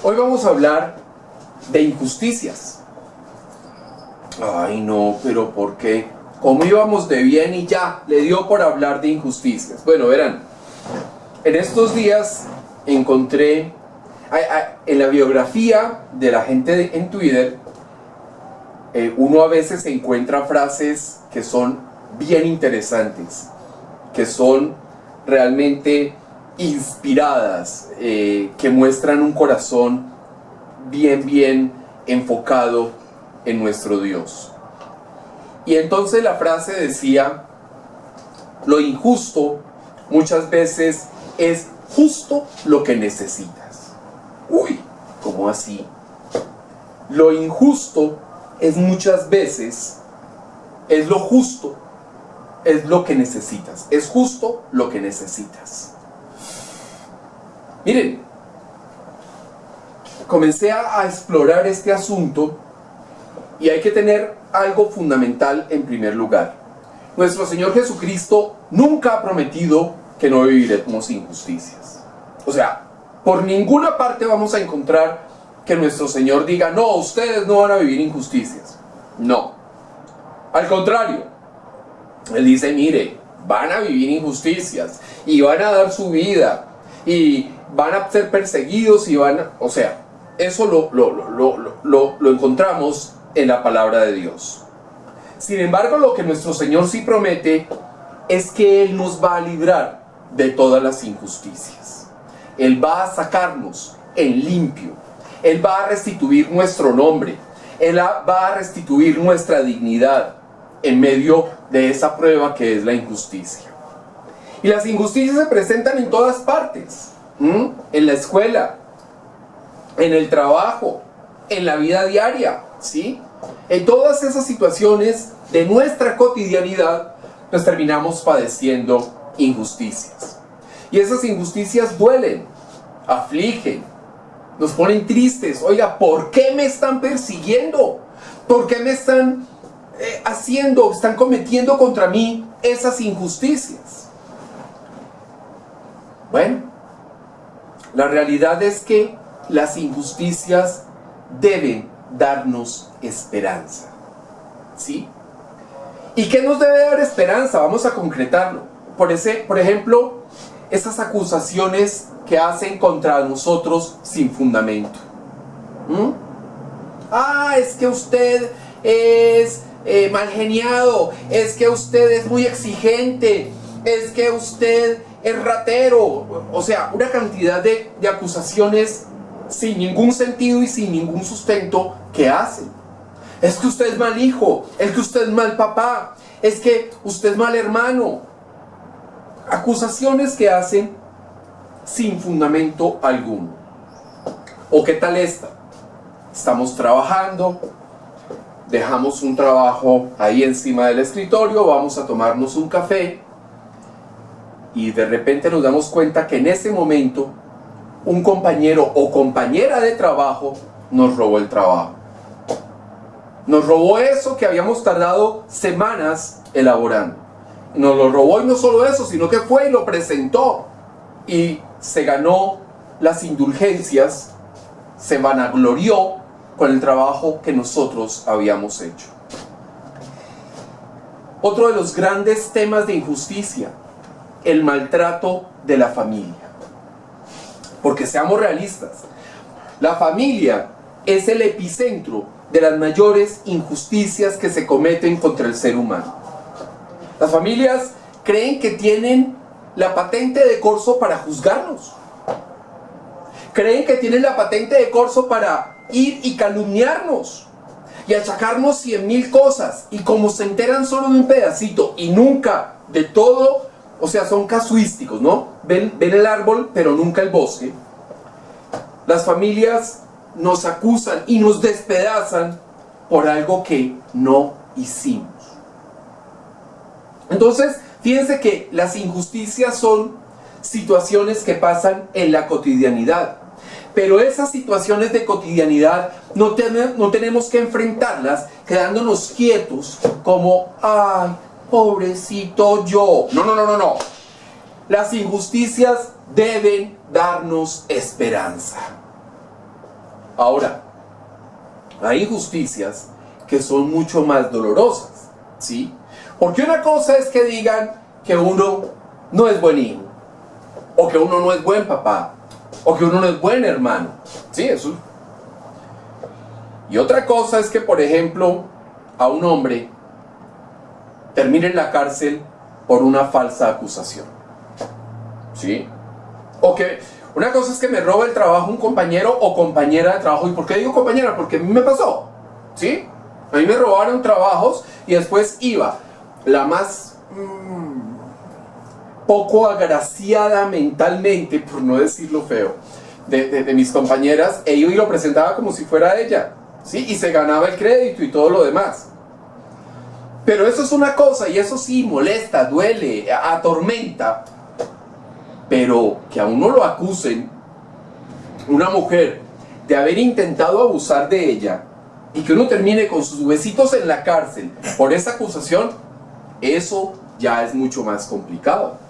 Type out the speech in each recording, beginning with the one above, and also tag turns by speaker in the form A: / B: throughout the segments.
A: Hoy vamos a hablar de injusticias. Ay no, pero ¿por qué? ¿Cómo íbamos de bien y ya le dio por hablar de injusticias? Bueno, verán, en estos días encontré en la biografía de la gente en Twitter, uno a veces encuentra frases que son bien interesantes, que son realmente inspiradas, que muestran un corazón bien enfocado en nuestro Dios. Y entonces la frase decía: lo injusto muchas veces es justo lo que necesitas. Uy, ¿cómo así? Lo injusto es muchas veces, es lo justo, es lo que necesitas. Es justo lo que necesitas. Miren, comencé a explorar este asunto y hay que tener algo fundamental en primer lugar. Nuestro Señor Jesucristo nunca ha prometido que no viviremos injusticias. O sea, por ninguna parte vamos a encontrar que nuestro Señor diga: no, ustedes no van a vivir injusticias. No. Al contrario, Él dice: mire, van a vivir injusticias y van a dar su vida y van a ser perseguidos y van a... O sea, eso lo encontramos en la palabra de Dios. Sin embargo, lo que nuestro Señor sí promete es que Él nos va a librar de todas las injusticias. Él va a sacarnos en limpio. Él va a restituir nuestro nombre. Él va a restituir nuestra dignidad en medio de esa prueba que es la injusticia. Y las injusticias se presentan en todas partes. En la escuela, en el trabajo, en la vida diaria, ¿sí? En todas esas situaciones de nuestra cotidianidad, nos terminamos padeciendo injusticias. Y esas injusticias duelen, afligen, nos ponen tristes. Oiga, ¿por qué me están persiguiendo? ¿Por qué me están están cometiendo contra mí esas injusticias? Bueno, la realidad es que las injusticias deben darnos esperanza, ¿sí? ¿Y qué nos debe dar esperanza? Vamos a concretarlo. Por ejemplo, esas acusaciones que hacen contra nosotros sin fundamento. Es que usted es mal geniado, es que usted es muy exigente, es que usted es ratero. O sea, una cantidad de acusaciones sin ningún sentido y sin ningún sustento que hacen. Es que usted es mal hijo, es que usted es mal papá, es que usted es mal hermano. Acusaciones que hacen sin fundamento alguno. ¿O qué tal esta? Estamos trabajando, dejamos un trabajo ahí encima del escritorio, vamos a tomarnos un café y de repente nos damos cuenta que en ese momento un compañero o compañera de trabajo nos robó el trabajo. Nos robó eso que habíamos tardado semanas elaborando. Nos lo robó, y no solo eso, sino que fue y lo presentó y se ganó las indulgencias, se vanaglorió con el trabajo que nosotros habíamos hecho. Otro de los grandes temas de injusticia: el maltrato de la familia. Porque seamos realistas, la familia es el epicentro de las mayores injusticias que se cometen contra el ser humano. Las familias creen que tienen la patente de corso para juzgarnos. Creen que tienen la patente de corso para ir y calumniarnos. y achacarnos 100.000 cosas, y como se enteran solo de un pedacito y nunca de todo, o sea, son casuísticos, ¿no? Ven el árbol, pero nunca el bosque. Las familias nos acusan y nos despedazan por algo que no hicimos. Entonces, fíjense que las injusticias son situaciones que pasan en la cotidianidad. Pero esas situaciones de cotidianidad no tenemos que enfrentarlas quedándonos quietos como, ay, pobrecito yo. No. Las injusticias deben darnos esperanza. Ahora, hay injusticias que son mucho más dolorosas, ¿sí? Porque una cosa es que digan que uno no es buen hijo, o que uno no es buen papá, o que uno no es buen hermano. Sí, eso. Y otra cosa es que, por ejemplo, a un hombre termine en la cárcel por una falsa acusación. ¿Sí? O que una cosa es que me robe el trabajo un compañero o compañera de trabajo. ¿Y por qué digo compañera? Porque a mí me pasó. ¿Sí? A mí me robaron trabajos y después iba la más poco agraciada mentalmente, por no decirlo feo, de mis compañeras, e iba y lo presentaba como si fuera ella, ¿sí? Y se ganaba el crédito y todo lo demás. Pero eso es una cosa, y eso sí molesta, duele, atormenta. Pero que a uno lo acusen, una mujer, de haber intentado abusar de ella, y que uno termine con sus huesitos en la cárcel por esa acusación, eso ya es mucho más complicado.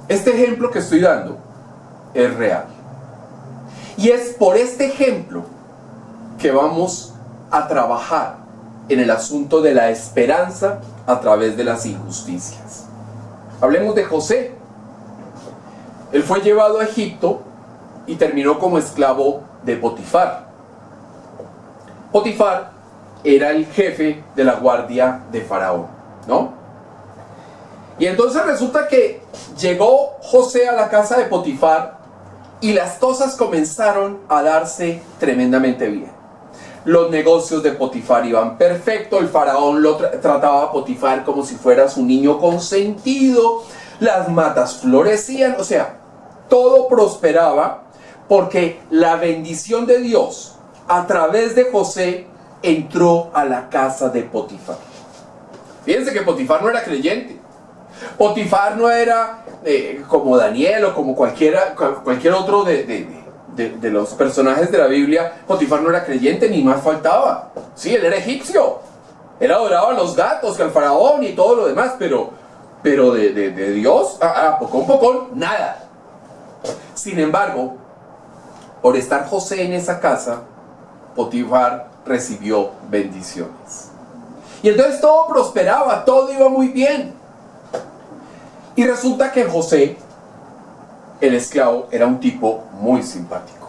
A: Este ejemplo que estoy dando es real. Y es por este ejemplo que vamos a trabajar en el asunto de la esperanza a través de las injusticias. Hablemos de José. Él fue llevado a Egipto y terminó como esclavo de Potifar. Potifar era el jefe de la guardia de Faraón, ¿no? Y entonces resulta que llegó José a la casa de Potifar y las cosas comenzaron a darse tremendamente bien. Los negocios de Potifar iban perfecto, el faraón lo trataba a Potifar como si fuera su niño consentido, las matas florecían, o sea, todo prosperaba porque la bendición de Dios a través de José entró a la casa de Potifar. Fíjense que Potifar no era creyente. Potifar no era como Daniel o como cualquier otro de los personajes de la Biblia. Potifar no era creyente, ni más faltaba. Sí, él era egipcio. Él adoraba a los gatos, que al faraón y todo lo demás, pero de Dios, poco, nada. Sin embargo, por estar José en esa casa, Potifar recibió bendiciones. Y entonces todo prosperaba, todo iba muy bien. Y resulta que José, el esclavo, era un tipo muy simpático.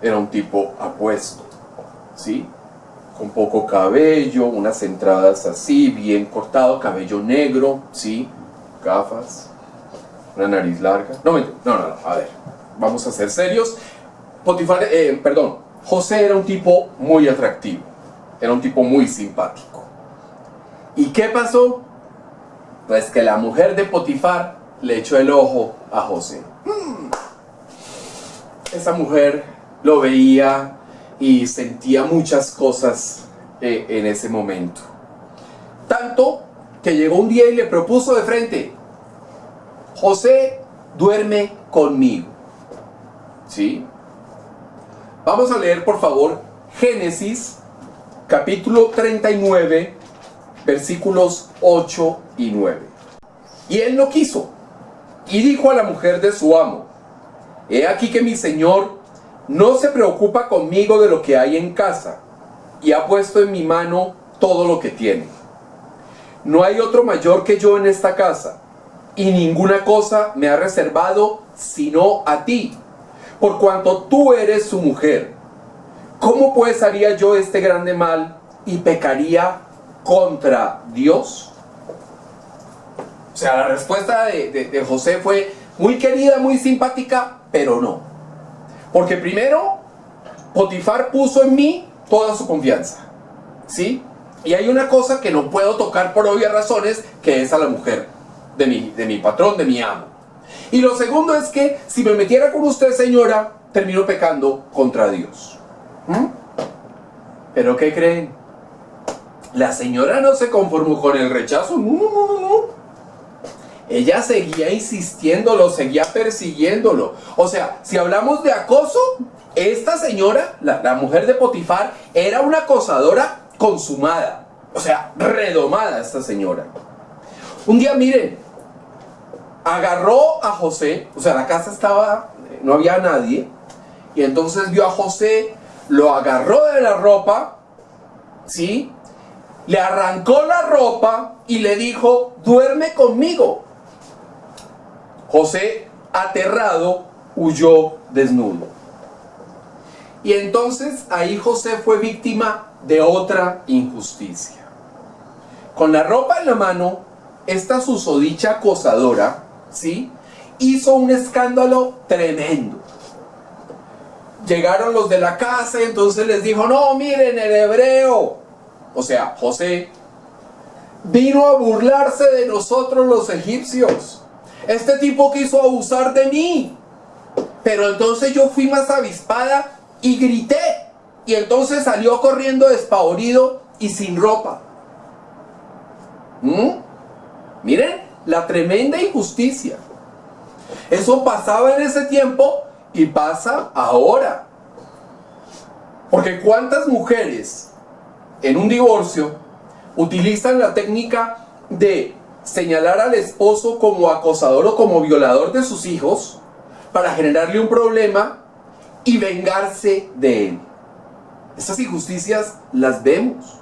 A: Era un tipo apuesto, ¿sí? Con poco cabello, unas entradas así, bien cortado, cabello negro, ¿sí? Gafas, una nariz larga. No, a ver, vamos a ser serios. José era un tipo muy atractivo, era un tipo muy simpático. ¿Y qué pasó? Pues que la mujer de Potifar le echó el ojo a José. Esa mujer lo veía y sentía muchas cosas en ese momento. Tanto que llegó un día y le propuso de frente: José, duerme conmigo. ¿Sí? Vamos a leer, por favor, Génesis, capítulo 39, versículos 8 y 9. Y él no quiso, y dijo a la mujer de su amo: he aquí que mi señor no se preocupa conmigo de lo que hay en casa, y ha puesto en mi mano todo lo que tiene. No hay otro mayor que yo en esta casa, y ninguna cosa me ha reservado sino a ti, por cuanto tú eres su mujer. ¿Cómo pues haría yo este grande mal y pecaría contra Dios? O sea, la respuesta de José fue muy querida, muy simpática, pero no. Porque primero, Potifar puso en mí toda su confianza, ¿sí? Y hay una cosa que no puedo tocar por obvias razones, que es a la mujer de mi patrón, de mi amo. Y lo segundo es que si me metiera con usted, señora, termino pecando contra Dios. ¿Pero qué creen? La señora no se conformó con el rechazo, no. Ella seguía insistiéndolo, seguía persiguiéndolo. O sea, si hablamos de acoso, esta señora, la mujer de Potifar, era una acosadora consumada. O sea, redomada esta señora. Un día, miren, agarró a José, o sea, la casa estaba, no había nadie, y entonces vio a José, lo agarró de la ropa, ¿sí? Le arrancó la ropa y le dijo, duerme conmigo. José, aterrado, huyó desnudo. Y entonces ahí José fue víctima de otra injusticia. Con la ropa en la mano, esta susodicha acosadora, ¿sí?, hizo un escándalo tremendo. Llegaron los de la casa y entonces les dijo, no, miren, el hebreo, o sea, José, vino a burlarse de nosotros los egipcios. Este tipo quiso abusar de mí. Pero entonces yo fui más avispada y grité. Y entonces salió corriendo despavorido y sin ropa. Miren la tremenda injusticia. Eso pasaba en ese tiempo y pasa ahora. Porque ¿cuántas mujeres en un divorcio utilizan la técnica de señalar al esposo como acosador o como violador de sus hijos para generarle un problema y vengarse de él? Estas injusticias las vemos.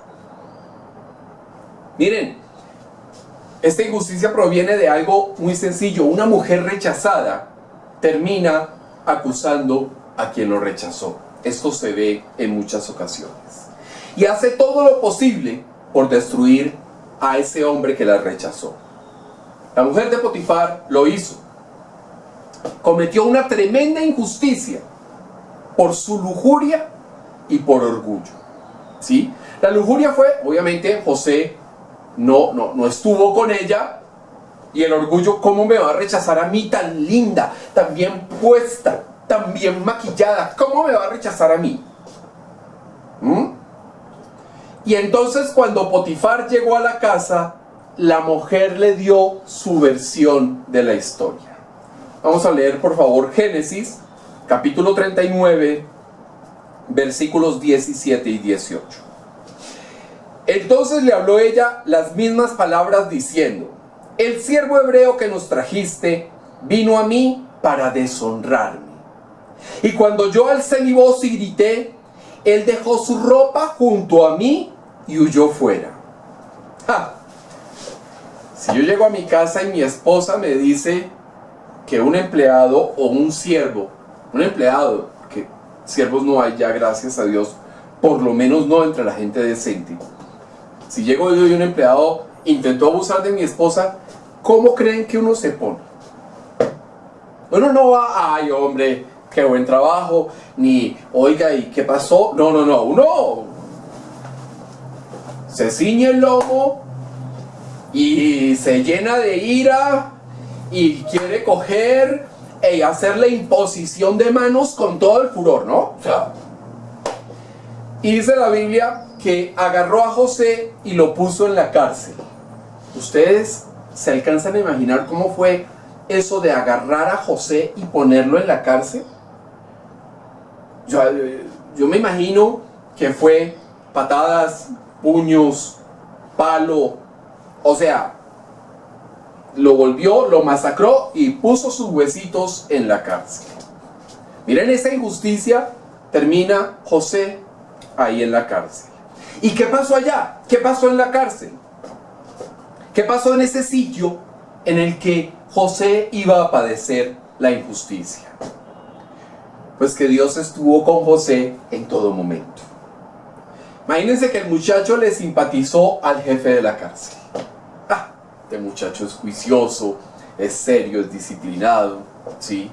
A: Miren, esta injusticia proviene de algo muy sencillo. Una mujer rechazada termina acusando a quien lo rechazó. Esto se ve en muchas ocasiones. Y hace todo lo posible por destruir a ese hombre que la rechazó. La mujer de Potifar lo hizo. Cometió una tremenda injusticia por su lujuria y por orgullo. ¿Sí? La lujuria fue, obviamente, José no estuvo con ella. Y el orgullo, ¿cómo me va a rechazar a mí tan linda, tan bien puesta, tan bien maquillada? ¿Cómo me va a rechazar a mí? Y entonces cuando Potifar llegó a la casa, la mujer le dio su versión de la historia. Vamos a leer, por favor, Génesis, capítulo 39, versículos 17 y 18. Entonces le habló ella las mismas palabras diciendo, el siervo hebreo que nos trajiste vino a mí para deshonrarme. Y cuando yo alcé mi voz y grité, él dejó su ropa junto a mí y huyó fuera. Si yo llego a mi casa y mi esposa me dice que un empleado o un siervo, un empleado, que siervos no hay ya, gracias a Dios, por lo menos no entre la gente decente. Si llego yo y un empleado intentó abusar de mi esposa, ¿cómo creen que uno se pone? Uno no va, ay hombre, qué buen trabajo, ni, oiga, ¿y qué pasó? No, uno se ciñe el lomo y se llena de ira y quiere coger y hacer la imposición de manos con todo el furor, ¿no? O sea, y dice la Biblia que agarró a José y lo puso en la cárcel. ¿Ustedes se alcanzan a imaginar cómo fue eso de agarrar a José y ponerlo en la cárcel? Yo me imagino que fue patadas, puños, palo, o sea, lo volvió, lo masacró y puso sus huesitos en la cárcel. Miren esa injusticia, termina José ahí en la cárcel. ¿Y qué pasó allá? ¿Qué pasó en la cárcel? ¿Qué pasó en ese sitio en el que José iba a padecer la injusticia? Pues que Dios estuvo con José en todo momento. Imagínense que el muchacho le simpatizó al jefe de la cárcel. Este muchacho es juicioso, es serio, es disciplinado, ¿sí?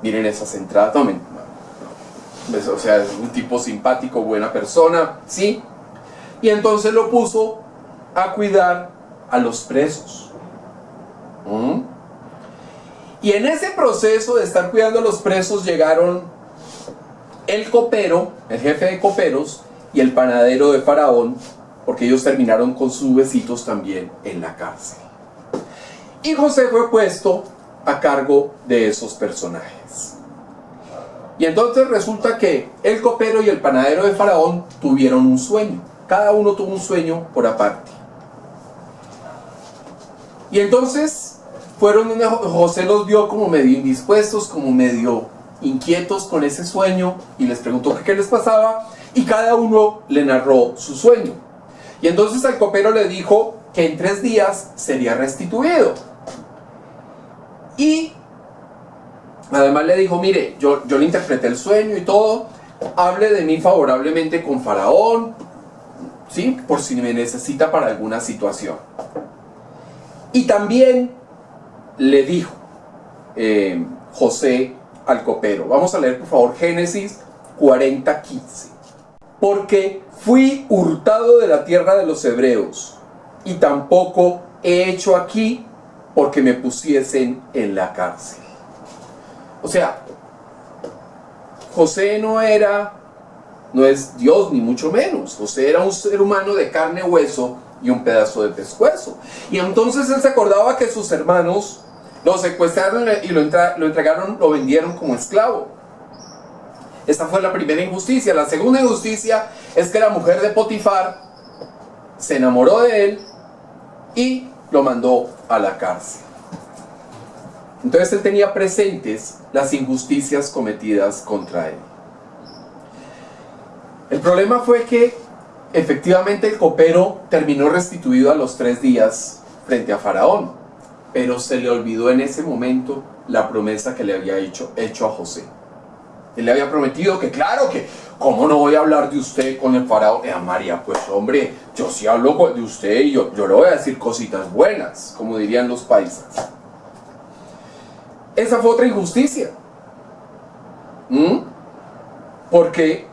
A: Miren esas entradas. O sea, es un tipo simpático, buena persona, ¿sí? Y entonces lo puso a cuidar a los presos. Y en ese proceso de estar cuidando a los presos llegaron el copero, el jefe de coperos, y el panadero de Faraón, porque ellos terminaron con sus besitos también en la cárcel. Y José fue puesto a cargo de esos personajes. Y entonces resulta que el copero y el panadero de Faraón tuvieron un sueño. Cada uno tuvo un sueño por aparte. Y entonces José los vio como medio indispuestos, como medio inquietos con ese sueño, y les preguntó qué les pasaba, y cada uno le narró su sueño. Y entonces al copero le dijo que en 3 días sería restituido. Y además le dijo, mire, yo le interpreté el sueño y todo, hable de mí favorablemente con Faraón, ¿sí? Por si me necesita para alguna situación. Y también le dijo José al copero, vamos a leer por favor Génesis 40:15. Porque fui hurtado de la tierra de los hebreos, y tampoco he hecho aquí porque me pusiesen en la cárcel. O sea, José no es Dios ni mucho menos. José era un ser humano de carne, hueso y un pedazo de pescuezo. Y entonces él se acordaba que sus hermanos lo secuestraron y lo entregaron, lo vendieron como esclavo. Esta fue la primera injusticia. La segunda injusticia es que la mujer de Potifar se enamoró de él y lo mandó a la cárcel. Entonces él tenía presentes las injusticias cometidas contra él. El problema fue que efectivamente el copero terminó restituido a los 3 días frente a Faraón, pero se le olvidó en ese momento la promesa que le había hecho a José. Él le había prometido que claro que, ¿cómo no voy a hablar de usted con el Faraón? María, pues hombre, yo sí hablo de usted y yo le voy a decir cositas buenas, como dirían los paisas. Esa fue otra injusticia. Porque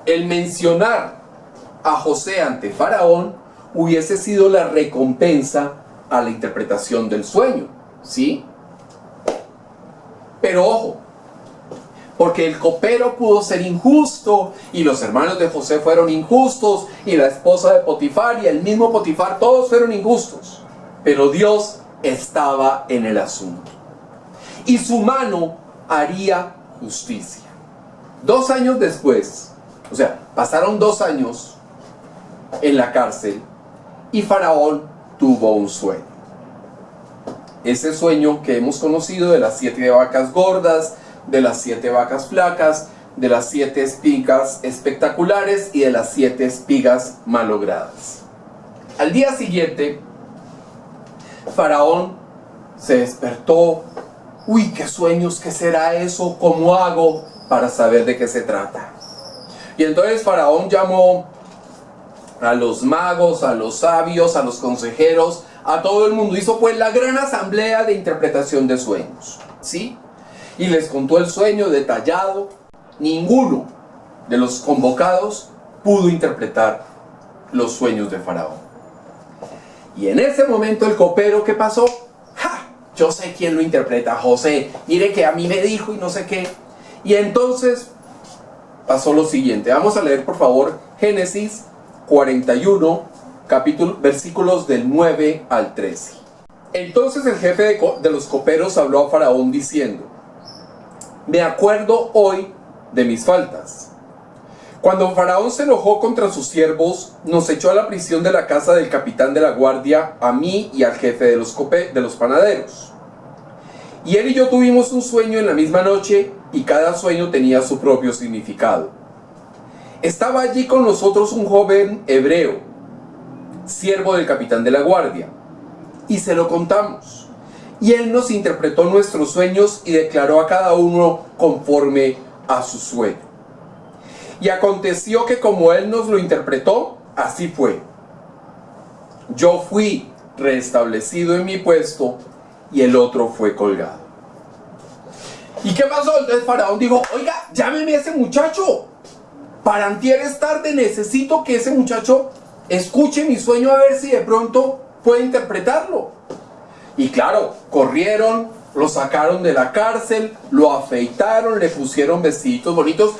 A: el mencionar a José ante Faraón hubiese sido la recompensa a la interpretación del sueño, ¿sí? Pero ojo, porque el copero pudo ser injusto, y los hermanos de José fueron injustos, y la esposa de Potifar y el mismo Potifar, todos fueron injustos. Pero Dios estaba en el asunto, y su mano haría justicia. 2 años después, o sea, pasaron 2 años en la cárcel, y Faraón tuvo un sueño. Ese sueño que hemos conocido de las 7 vacas gordas, de las 7 vacas flacas, de las 7 espigas espectaculares y de las 7 espigas malogradas. Al día siguiente, Faraón se despertó. Uy, qué sueños, ¿qué será eso? ¿Cómo hago para saber de qué se trata? Y entonces Faraón llamó a los magos, a los sabios, a los consejeros, a todo el mundo. Hizo pues la gran asamblea de interpretación de sueños, ¿sí? Y les contó el sueño detallado. Ninguno de los convocados pudo interpretar los sueños de Faraón. Y en ese momento el copero, ¿qué pasó? ¡Ja! Yo sé quién lo interpreta, José. Mire que a mí me dijo y no sé qué. Y entonces pasó lo siguiente. Vamos a leer por favor Génesis 41, versículos del 9 al 13. Entonces el jefe de los coperos habló a Faraón diciendo: me acuerdo hoy de mis faltas. Cuando Faraón se enojó contra sus siervos, nos echó a la prisión de la casa del capitán de la guardia, a mí y al jefe de los panaderos. Y él y yo tuvimos un sueño en la misma noche, y cada sueño tenía su propio significado. Estaba allí con nosotros un joven hebreo, siervo del capitán de la guardia, y se lo contamos. Y él nos interpretó nuestros sueños y declaró a cada uno conforme a su sueño. Y aconteció que como él nos lo interpretó, así fue. Yo fui restablecido en mi puesto y el otro fue colgado. ¿Y qué pasó? Entonces Faraón dijo, oiga, llámeme a ese muchacho. Para antier es tarde, necesito que ese muchacho escuche mi sueño a ver si de pronto puede interpretarlo. Y claro, corrieron, lo sacaron de la cárcel, lo afeitaron, le pusieron vestiditos bonitos.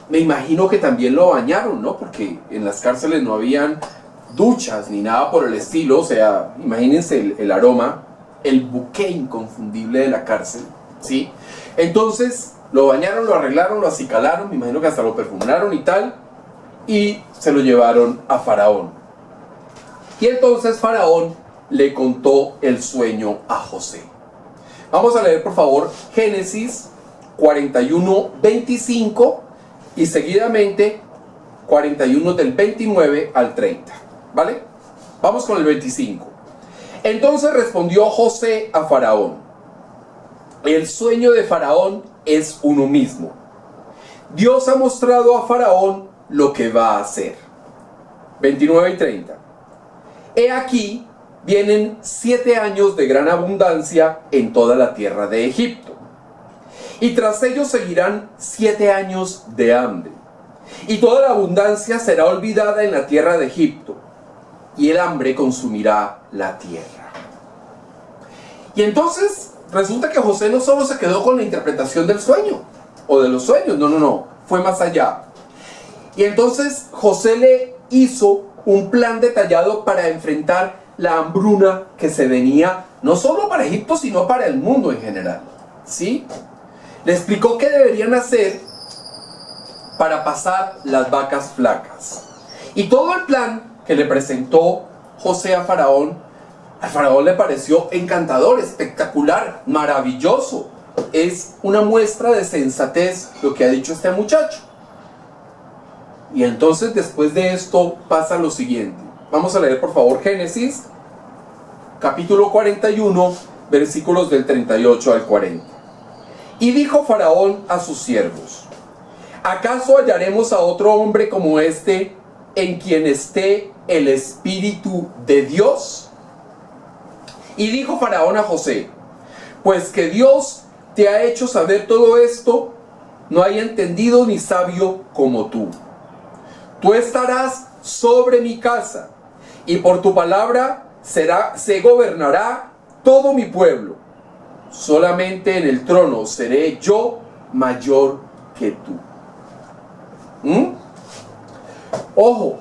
A: Me imagino que también lo bañaron, ¿no? Porque en las cárceles no habían duchas ni nada por el estilo. O sea, imagínense el aroma, el buque inconfundible de la cárcel, ¿sí? Entonces lo bañaron, lo arreglaron, lo acicalaron, me imagino que hasta lo perfumaron y tal, y se lo llevaron a Faraón. Y entonces Faraón le contó el sueño a José. Vamos a leer por favor Génesis 41, 25 y seguidamente 41 del 29 al 30, ¿vale? Vamos con el 25. Entonces respondió José a Faraón: el sueño de Faraón es uno mismo. Dios ha mostrado a Faraón lo que va a hacer. 29 y 30. He aquí, vienen 7 años de gran abundancia en toda la tierra de Egipto. Y tras ellos seguirán 7 años de hambre. Y toda la abundancia será olvidada en la tierra de Egipto. Y el hambre consumirá la tierra. Y entonces resulta que José no solo se quedó con la interpretación del sueño, o de los sueños, no, fue más allá. Y entonces José le hizo un plan detallado para enfrentar la hambruna que se venía, no solo para Egipto, sino para el mundo en general, ¿sí? Le explicó qué deberían hacer para pasar las vacas flacas. Y todo el plan que le presentó José a Faraón le pareció encantador, espectacular, maravilloso. Es una muestra de sensatez lo que ha dicho este muchacho. Y entonces después de esto pasa lo siguiente. Vamos a leer por favor Génesis, capítulo 41, versículos del 38 al 40. Y dijo Faraón a sus siervos: ¿acaso hallaremos a otro hombre como este en quien esté el Espíritu de Dios? Y dijo Faraón a José: pues que Dios te ha hecho saber todo esto, no hay entendido ni sabio como tú. Tú estarás sobre mi casa, y por tu palabra se gobernará todo mi pueblo. Solamente en el trono seré yo mayor que tú. Ojo,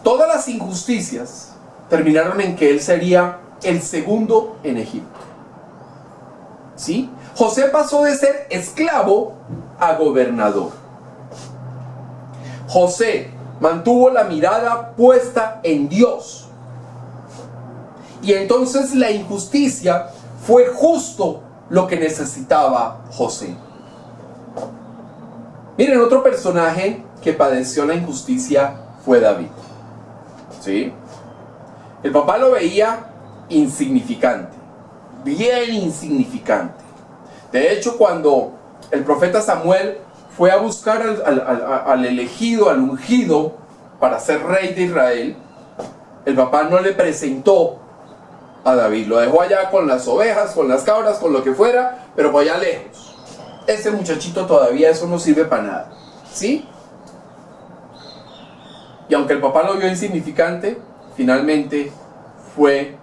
A: todas las injusticias terminaron en que él sería el segundo en Egipto, ¿sí? José pasó de ser esclavo a gobernador. José mantuvo la mirada puesta en Dios. Y entonces la injusticia fue justo lo que necesitaba José. Miren, otro personaje que padeció la injusticia fue David, ¿sí? El papá lo veía insignificante, bien insignificante. De hecho, cuando el profeta Samuel fue a buscar al elegido, al ungido, para ser rey de Israel, el papá no le presentó a David. Lo dejó allá con las ovejas, con las cabras, con lo que fuera, pero por allá lejos. Ese muchachito todavía eso no sirve para nada, ¿sí? Y aunque el papá lo vio insignificante, finalmente fue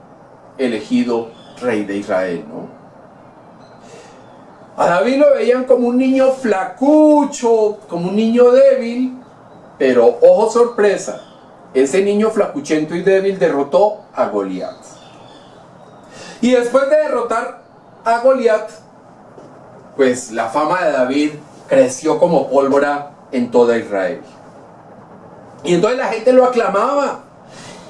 A: elegido rey de Israel, ¿no? A David lo veían como un niño flacucho, como un niño débil, pero ojo sorpresa, ese niño flacuchento y débil derrotó a Goliat. Y después de derrotar a Goliat, pues la fama de David creció como pólvora en toda Israel. Y entonces la gente lo aclamaba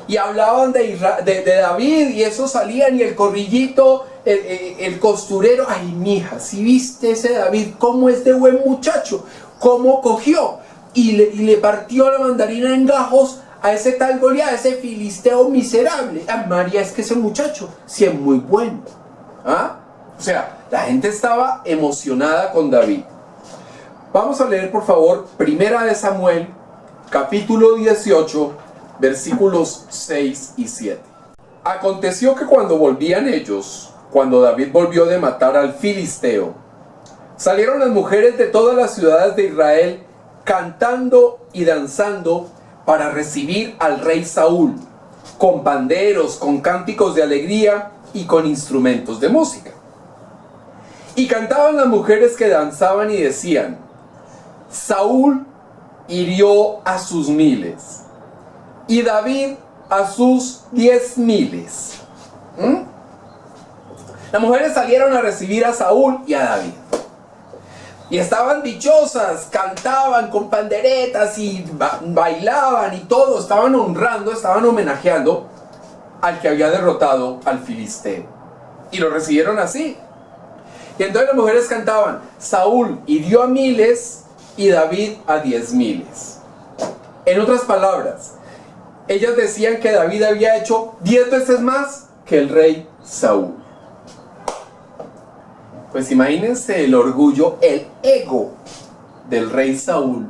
A: y hablaban de David, y eso salían, y el corrillito, el costurero: ay, mija, si viste ese David, cómo es de buen muchacho, cómo cogió y le partió la mandarina en gajos a ese tal Goliat, ese filisteo miserable. Ah, María, es que ese muchacho sí es muy bueno. ¿Ah? O sea, la gente estaba emocionada con David. Vamos a leer por favor Primera de Samuel, capítulo 18, versículos 6 y 7. Aconteció que cuando volvían ellos, cuando David volvió de matar al filisteo, salieron las mujeres de todas las ciudades de Israel cantando y danzando para recibir al rey Saúl, con panderos, con cánticos de alegría y con instrumentos de música. Y cantaban las mujeres que danzaban y decían: Saúl hirió a sus 1000 y David a sus 10,000. Las mujeres salieron a recibir a Saúl y a David. Y estaban dichosas, cantaban con panderetas y bailaban y todo. Estaban honrando, estaban homenajeando al que había derrotado al filisteo. Y lo recibieron así. Y entonces las mujeres cantaban: Saúl hirió a 1000 y David a 10,000. En otras palabras, ellas decían que David había hecho 10 veces más que el rey Saúl. Pues imagínense el orgullo, el ego del rey Saúl,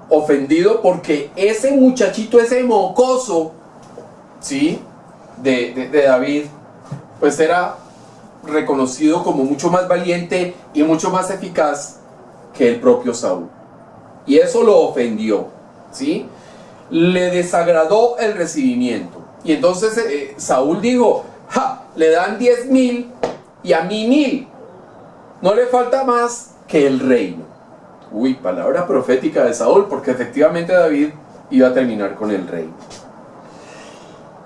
A: ofendido porque ese muchachito, ese mocoso, ¿sí?, de David, pues era reconocido como mucho más valiente y mucho más eficaz que el propio Saúl. Y eso lo ofendió, ¿sí? Le desagradó el recibimiento. Y entonces Saúl dijo: ¡ja! Le dan 10,000 y a mí 1000. No le falta más que el reino. Uy, palabra profética de Saúl, porque efectivamente David iba a terminar con el reino.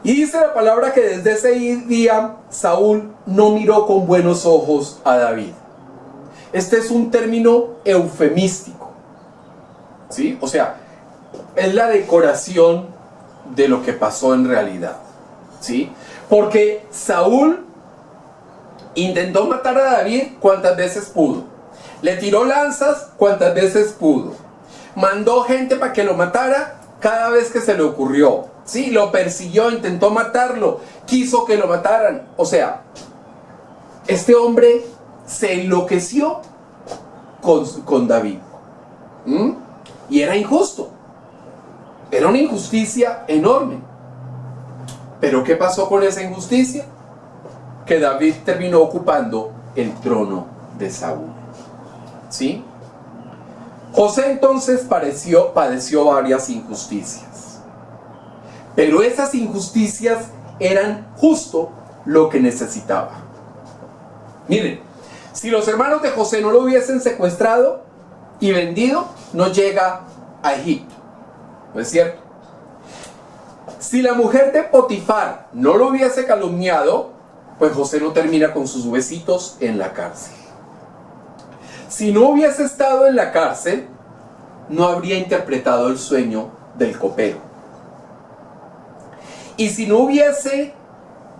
A: Y dice la palabra que desde ese día Saúl no miró con buenos ojos a David. Este es un término eufemístico, ¿sí? O sea, es la decoración de lo que pasó en realidad, ¿sí? Porque Saúl intentó matar a David cuantas veces pudo. Le tiró lanzas cuantas veces pudo. Mandó gente para que lo matara cada vez que se le ocurrió. Sí, lo persiguió, intentó matarlo, quiso que lo mataran. O sea, este hombre se enloqueció con David. Y era injusto. Era una injusticia enorme. Pero ¿qué pasó con esa injusticia? Que David terminó ocupando el trono de Saúl. ¿Sí? José entonces padeció varias injusticias. Pero esas injusticias eran justo lo que necesitaba. Miren, si los hermanos de José no lo hubiesen secuestrado y vendido, no llega a Egipto. ¿No es cierto? Si la mujer de Potifar no lo hubiese calumniado, pues José no termina con sus huesitos en la cárcel. Si no hubiese estado en la cárcel, no habría interpretado el sueño del copero. Y si no hubiese,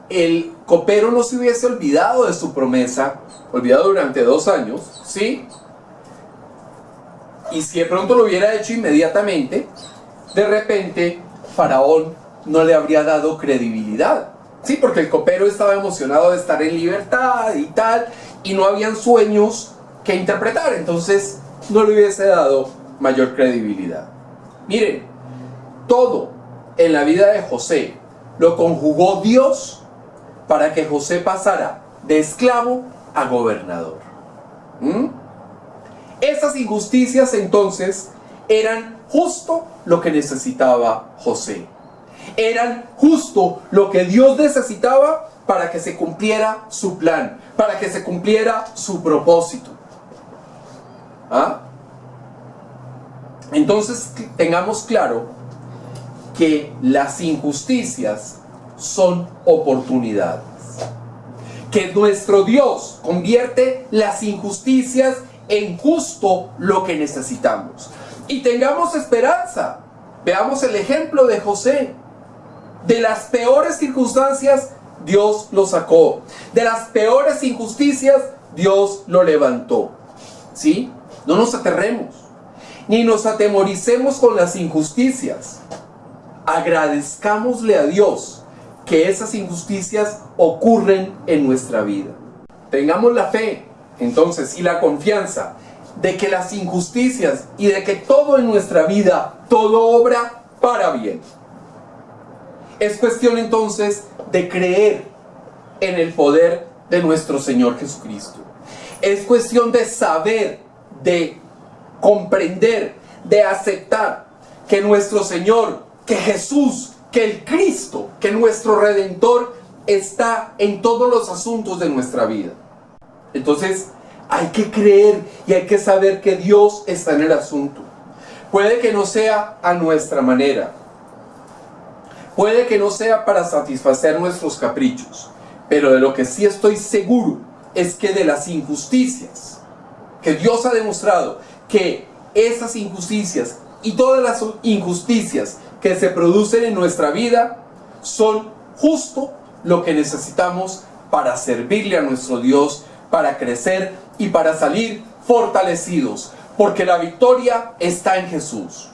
A: el copero no se hubiese olvidado de su promesa, olvidado durante 2 años, ¿sí? Y si de pronto lo hubiera hecho inmediatamente, de repente Faraón no le habría dado credibilidad. Sí, porque el copero estaba emocionado de estar en libertad y tal, y no habían sueños que interpretar, entonces no le hubiese dado mayor credibilidad. Miren, todo en la vida de José lo conjugó Dios para que José pasara de esclavo a gobernador. Esas injusticias entonces eran justo lo que necesitaba José. Eran justo lo que Dios necesitaba para que se cumpliera su plan, para que se cumpliera su propósito. Entonces tengamos claro que las injusticias son oportunidades. Que nuestro Dios convierte las injusticias en justo lo que necesitamos. Y tengamos esperanza. Veamos el ejemplo de José. De las peores circunstancias, Dios lo sacó. De las peores injusticias, Dios lo levantó. ¿Sí? No nos aterremos, ni nos atemoricemos con las injusticias. Agradezcámosle a Dios que esas injusticias ocurren en nuestra vida. Tengamos la fe, entonces, y la confianza de que las injusticias y de que todo en nuestra vida, todo obra para bien. Es cuestión entonces de creer en el poder de nuestro Señor Jesucristo. Es cuestión de saber, de comprender, de aceptar que nuestro Señor, que Jesús, que el Cristo, que nuestro Redentor está en todos los asuntos de nuestra vida. Entonces hay que creer y hay que saber que Dios está en el asunto. Puede que no sea a nuestra manera, puede que no sea para satisfacer nuestros caprichos, pero de lo que sí estoy seguro es que de las injusticias que Dios ha demostrado, que esas injusticias y todas las injusticias que se producen en nuestra vida son justo lo que necesitamos para servirle a nuestro Dios, para crecer y para salir fortalecidos, porque la victoria está en Jesús.